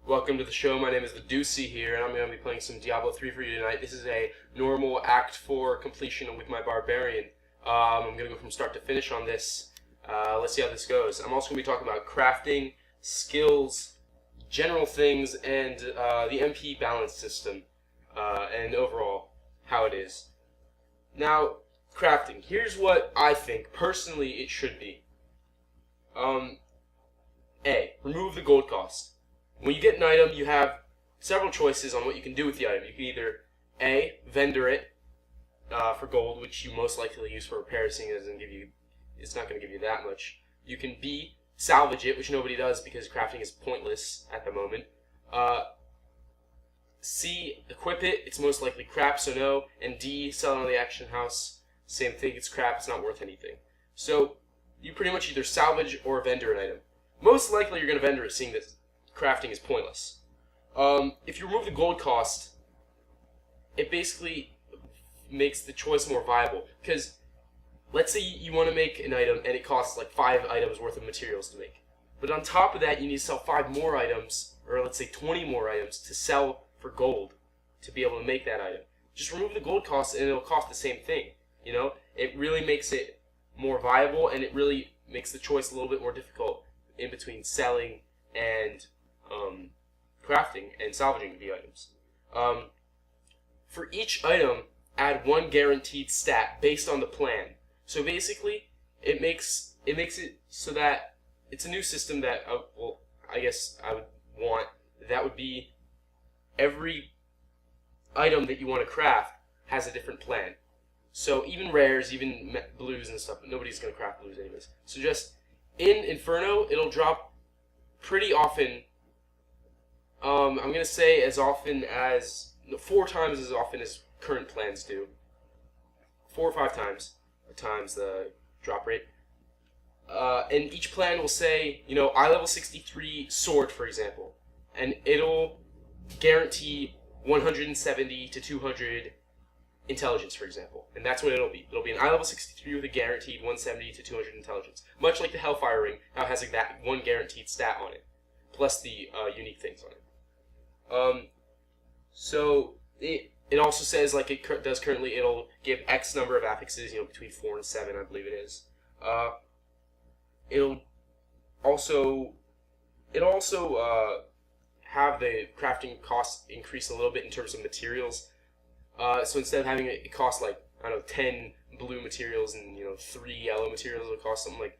Welcome to the show. My name is the Deucey here, and I'm going to be playing some Diablo 3 for you tonight. This is a normal Act 4 completion with my Barbarian. I'm going to go from start to finish on this. Let's see how this goes. I'm also going to be talking about crafting, skills, general things, and the MP balance system, and overall how it is. Now, crafting. Here's what I think, personally, it should be. A. Remove the gold cost. When you get an item, you have several choices on what you can do with the item. You can either A. Vendor it for gold, which you most likely use for repairs, seeing it doesn't give you, it's not going to give you that much. You can B. Salvage it, which nobody does because crafting is pointless at the moment. C. Equip it. It's most likely crap, so no. And D. Sell it on the auction house. Same thing. It's crap. It's not worth anything. So you pretty much either salvage or vendor an item. Most likely you're going to vendor it, seeing that crafting is pointless. If you remove the gold cost, it basically makes the choice more viable. Because let's say you want to make an item and it costs like 5 items worth of materials to make. But on top of that, you need to sell 5 more items, or let's say 20 more items, to sell for gold to be able to make that item. Just remove the gold cost and it'll cost the same thing. You know, it really makes it more viable, and it really makes the choice a little bit more difficult in between selling and crafting and salvaging the items. For each item, add 1 guaranteed stat based on the plan. So basically, it makes it so that it's a new system that I guess I would want. That would be every item that you want to craft has a different plan. So even rares, even blues and stuff, nobody's going to craft blues anyways. So just in Inferno, it'll drop pretty often. I'm going to say as often as 4 times as often as current plans do. 4 or 5 times the drop rate. And each plan will say, you know, eye level 63 sword, for example, and it'll guarantee 170 to 200 intelligence, for example, and that's what it'll be. It'll be an eye level 63 with a guaranteed 170 to 200 intelligence, much like the Hellfire Ring, how it has like that 1 guaranteed stat on it, plus the unique things on it. So it also says, like it does currently, it'll give X number of affixes, you know, between 4 and 7, I believe it is. It'll also have the crafting cost increase a little bit in terms of materials. So instead of having it cost like, I don't know, 10 blue materials and, you know, 3 yellow materials, it'll cost something like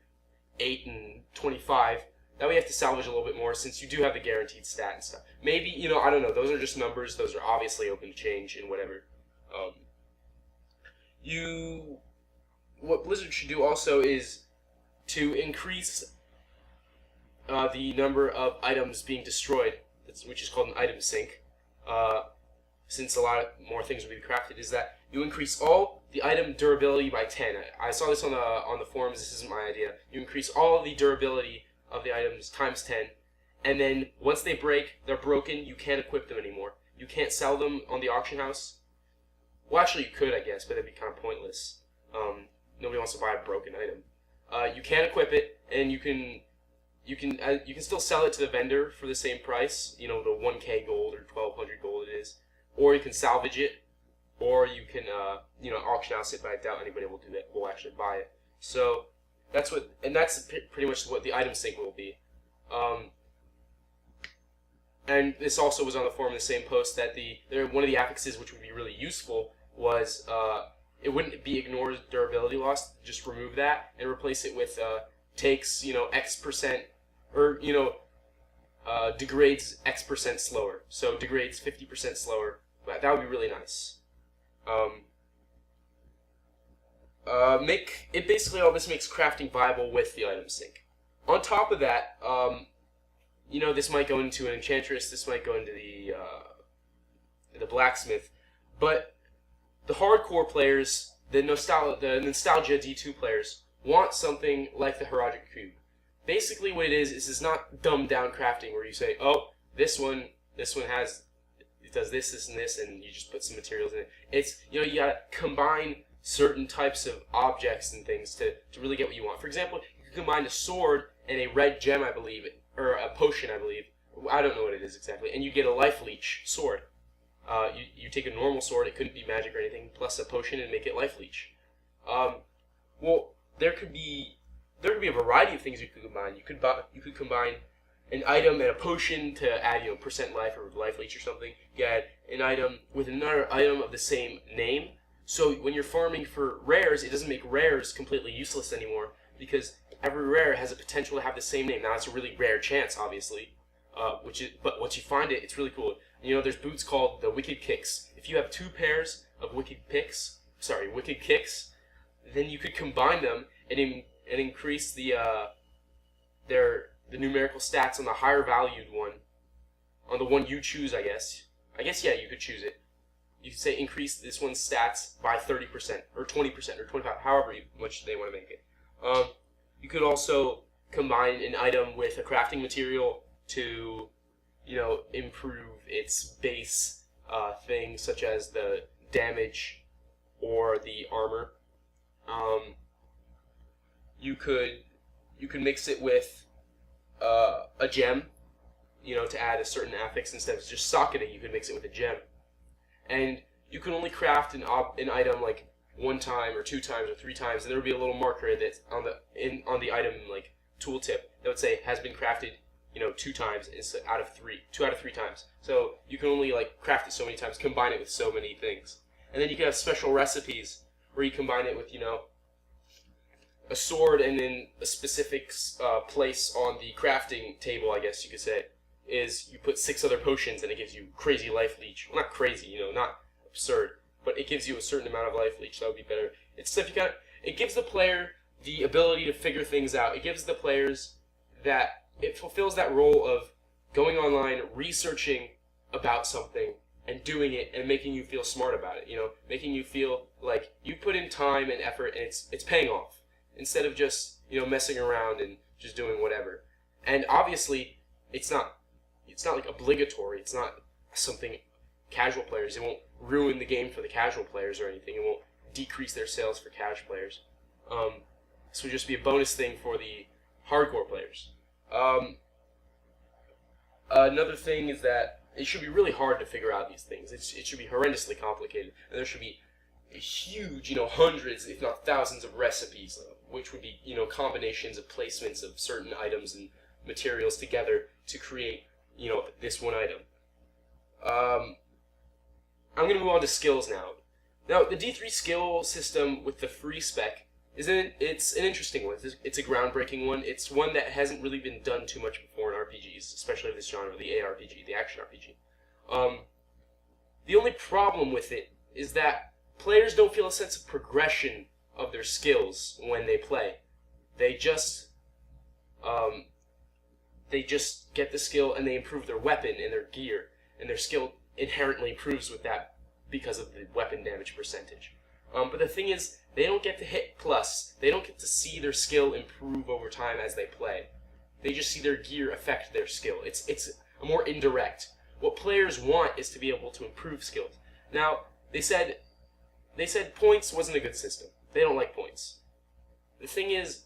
8 and 25. That way you have to salvage a little bit more, since you do have the guaranteed stat and stuff. Maybe, you know, I don't know, those are just numbers, those are obviously open to change and whatever. What Blizzard should do also is to increase the number of items being destroyed, which is called an item sink. Since a lot more things will be crafted, is that you increase all the item durability by 10. I saw this on the forums. This isn't my idea. You increase all the durability of the items times 10, and then once they break, they're broken. You can't equip them anymore. You can't sell them on the auction house. Well, actually, you could, I guess, but that'd be kind of pointless. Nobody wants to buy a broken item. You can't equip it, and you can still sell it to the vendor for the same price. You know, the 1K gold or 1,200 gold it is. Or you can salvage it, or you can, you know, auction house it, but I doubt anybody will do that. Will actually buy it. So that's pretty much what the item sink will be. And this also was on the forum in the same post that one of the affixes which would be really useful was it wouldn't be ignore durability loss. Just remove that and replace it with takes, you know, X%, or, you know, degrades X% slower. So degrades 50% slower. That would be really nice. Basically all this makes crafting viable with the item sink. On top of that, you know, this might go into an enchantress. This might go into the blacksmith. But the hardcore players, the nostalgia D2 players, want something like the Herodic Cube. Basically what it is not dumbed down crafting where you say, oh, this one does this, and this, and you just put some materials in it. It's, you know, you gotta combine certain types of objects and things to really get what you want. For example, you can combine a sword and a red gem, I believe, or a potion, I believe, I don't know what it is exactly, and you get a life leech sword. You take a normal sword, it couldn't be magic or anything, plus a potion and make it life leech. Well, there could be a variety of things you could combine. You could combine an item and a potion to add percent life or life leech or something. You add an item with another item of the same name. So when you're farming for rares, it doesn't make rares completely useless anymore because every rare has a potential to have the same name. Now it's a really rare chance, obviously, but once you find it, it's really cool. There's boots called the Wicked Kicks. If you have 2 pairs of Wicked Kicks, then you could combine them and increase the numerical stats on the higher valued one, on the one you choose. I guess yeah, you could choose it. You could say increase this one's stats by 30% or 20% or 25%, however much they want to make it. You could also combine an item with a crafting material to, improve its base things such as the damage or the armor. You could mix it with a gem, to add a certain affix. Instead of just socketing, you could mix it with a gem. And you can only craft an item like 1 time or 2 times or 3 times, and there would be a little marker that's on the item like tooltip that would say has been crafted 2 times out of 3, 2 out of 3 times. So you can only craft it so many times, combine it with so many things, and then you can have special recipes where you combine it with a sword, and then a specific place on the crafting table, I guess you could say, is you put 6 other potions and it gives you crazy life leech. Well, not crazy, not absurd, but it gives you a certain amount of life leech. That would be better. It gives the player the ability to figure things out. It gives the players it fulfills that role of going online, researching about something, and doing it, and making you feel smart about it. Making you feel like you put in time and effort, and it's paying off, instead of just messing around and just doing whatever. And obviously, it's not like obligatory. It's not something casual players. It won't ruin the game for the casual players or anything. It won't decrease their sales for casual players. This would just be a bonus thing for the hardcore players. Another thing is that it should be really hard to figure out these things. It should be horrendously complicated, and there should be a huge, hundreds, if not thousands, of recipes, which would be, combinations of placements of certain items and materials together to create, this one item. I'm going to move on to skills now. Now, the D3 skill system with the free spec it's an interesting one. It's a groundbreaking one. It's one that hasn't really been done too much before in RPGs, especially this genre, the ARPG, the action RPG. The only problem with it is that players don't feel a sense of progression of their skills when they play. They just get the skill and they improve their weapon and their gear, and their skill inherently improves with that because of the weapon damage percentage. But the thing is, they don't get to hit plus. They don't get to see their skill improve over time as they play. They just see their gear affect their skill. It's more indirect. What players want is to be able to improve skills. Now, they said points wasn't a good system. They don't like points. The thing is,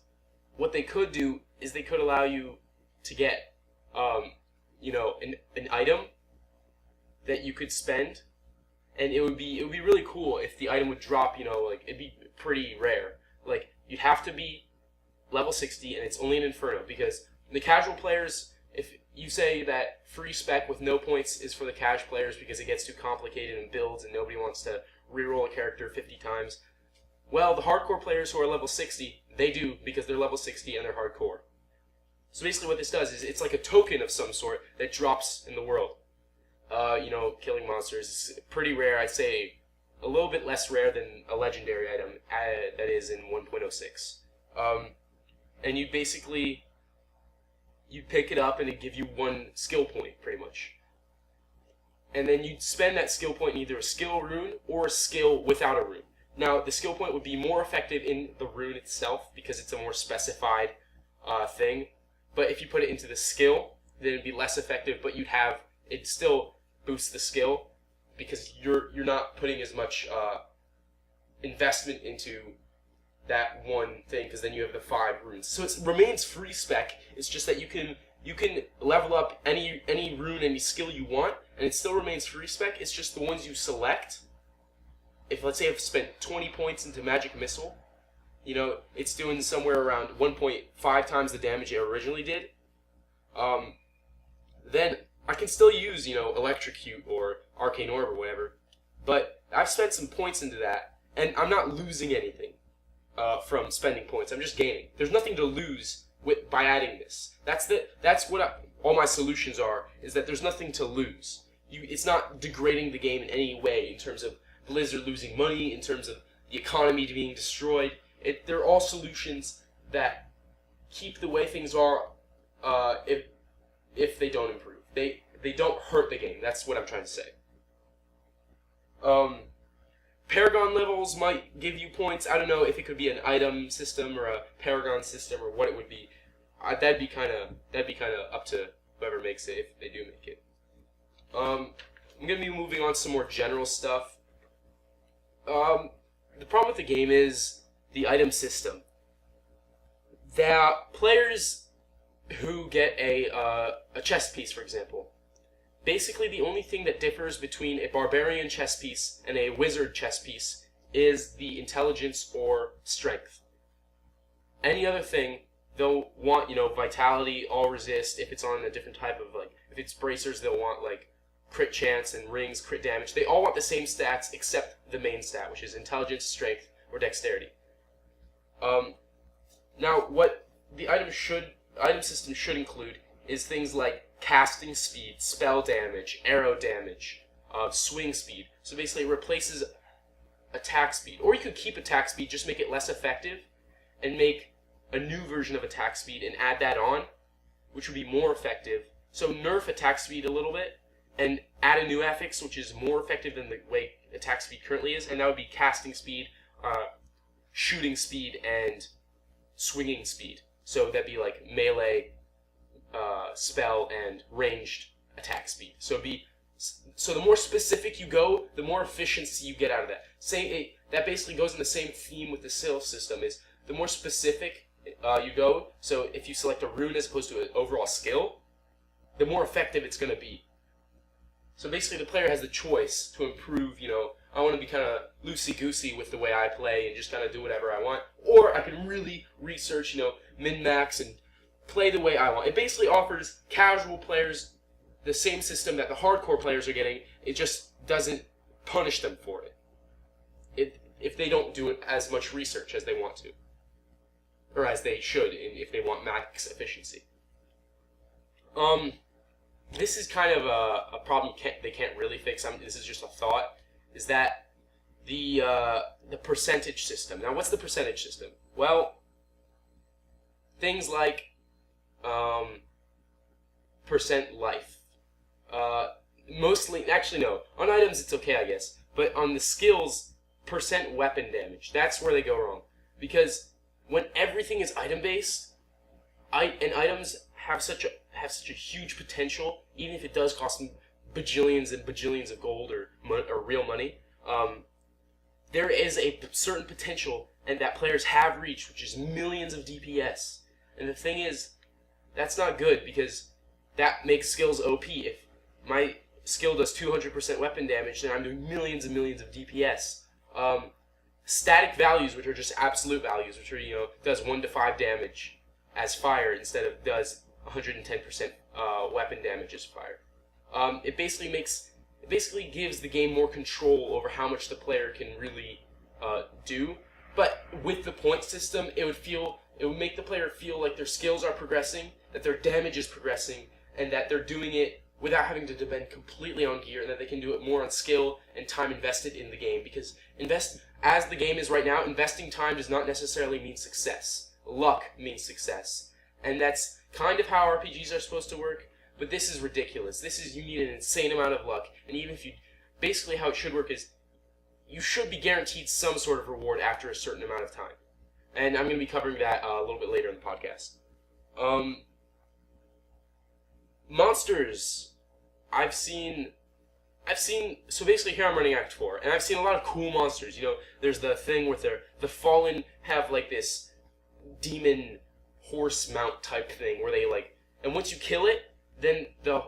what they could do is they could allow you to get, an item that you could spend, and it would be really cool if the item would drop. It'd be pretty rare. You'd have to be level 60, and it's only an Inferno, because the casual players, if you say that free spec with no points is for the casual players because it gets too complicated and builds and nobody wants to reroll a character 50 times, well, the hardcore players who are level 60, they do, because they're level 60 and they're hardcore. So basically what this does is it's like a token of some sort that drops in the world. Killing monsters is pretty rare. I'd say a little bit less rare than a legendary item that is in 1.06. And you pick it up and it give you 1 skill point, pretty much. And then you'd spend that skill point in either a skill rune or a skill without a rune. Now, the skill point would be more effective in the rune itself because it's a more specified thing. But if you put it into the skill, then it'd be less effective, but it still boosts the skill because you're not putting as much investment into that one thing, because then you have the 5 runes. So it remains free spec. It's just that you can you can level up any rune, any skill you want, and it still remains free spec. It's just the ones you select. If, let's say, I've spent 20 points into Magic Missile, you know, it's doing somewhere around 1.5 times the damage it originally did. Then I can still use, you know, Electrocute or Arcane Orb or whatever, but I've spent some points into that, and I'm not losing anything from spending points. I'm just gaining. There's nothing to lose by adding this. That's what all my solutions are, is that there's nothing to lose. It's not degrading the game in any way in terms of Blizzard losing money, in terms of the economy being destroyed. They're all solutions that keep the way things are if they don't improve. They don't hurt the game. That's what I'm trying to say. Paragon levels might give you points. I don't know if it could be an item system or a Paragon system or what it would be. That'd be kind of up to whoever makes it, if they do make it. I'm gonna be moving on to some more general stuff. The problem with the game is the item system. There are players who get a chess piece, for example. Basically, the only thing that differs between a barbarian chess piece and a wizard chess piece is the intelligence or strength. Any other thing, they'll want, you know, vitality, all resist. If it's on a different type of, like, if it's bracers, they'll want, like, crit chance and rings, crit damage. They all want the same stats except the main stat, which is intelligence, strength, or dexterity. Now, what the item system should include is things like casting speed, spell damage, arrow damage, swing speed. So basically it replaces attack speed. Or you could keep attack speed, just make it less effective, and make a new version of attack speed and add that on, which would be more effective. So nerf attack speed a little bit, and add a new affix, which is more effective than the way attack speed currently is, and that would be casting speed, shooting speed, and swinging speed. So that'd be like melee, spell, and ranged attack speed. So the more specific you go, the more efficiency you get out of that. That basically goes in the same theme with the skill system, is the more specific you go, so if you select a rune as opposed to an overall skill, the more effective it's going to be. So basically the player has the choice to improve, you know, I want to be kind of loosey-goosey with the way I play and just kind of do whatever I want, or I can really research, you know, min-max and play the way I want. It basically offers casual players the same system that the hardcore players are getting. It just doesn't punish them for it. If they don't do it as much research as they want to, or as they should, if they want max efficiency. This is kind of a problem they can't really fix. This is just a thought. Is that the percentage system? Now, what's the percentage system? Well, things like percent life. Mostly, actually no. On items it's okay, I guess. But on the skills, percent weapon damage. That's where they go wrong. Because when everything is item based, and items have such a huge potential, even if it does cost them bajillions and bajillions of gold or real money, there is a certain potential and that players have reached, which is millions of DPS. And the thing is, that's not good, because that makes skills OP. If my skill does 200% weapon damage, then I'm doing millions and millions of DPS. Static values, which are just absolute values, which are, you know, does 1 to 5 damage as fire instead of does 110% weapon damage as fire. It basically gives the game more control over how much the player can really do. But with the point system, it would make the player feel like their skills are progressing, that their damage is progressing, and that they're doing it without having to depend completely on gear, and that they can do it more on skill and time invested in the game. Because as the game is right now, investing time does not necessarily mean success. Luck means success. And that's kind of how RPGs are supposed to work, but this is ridiculous. You need an insane amount of luck, and even if basically how it should work is, you should be guaranteed some sort of reward after a certain amount of time. And I'm going to be covering that a little bit later in the podcast. Monsters. I've seen, so basically here I'm running Act 4, and I've seen a lot of cool monsters. You know, there's the thing where the Fallen have like this demon horse mount type thing, where they like, and once you kill it, then the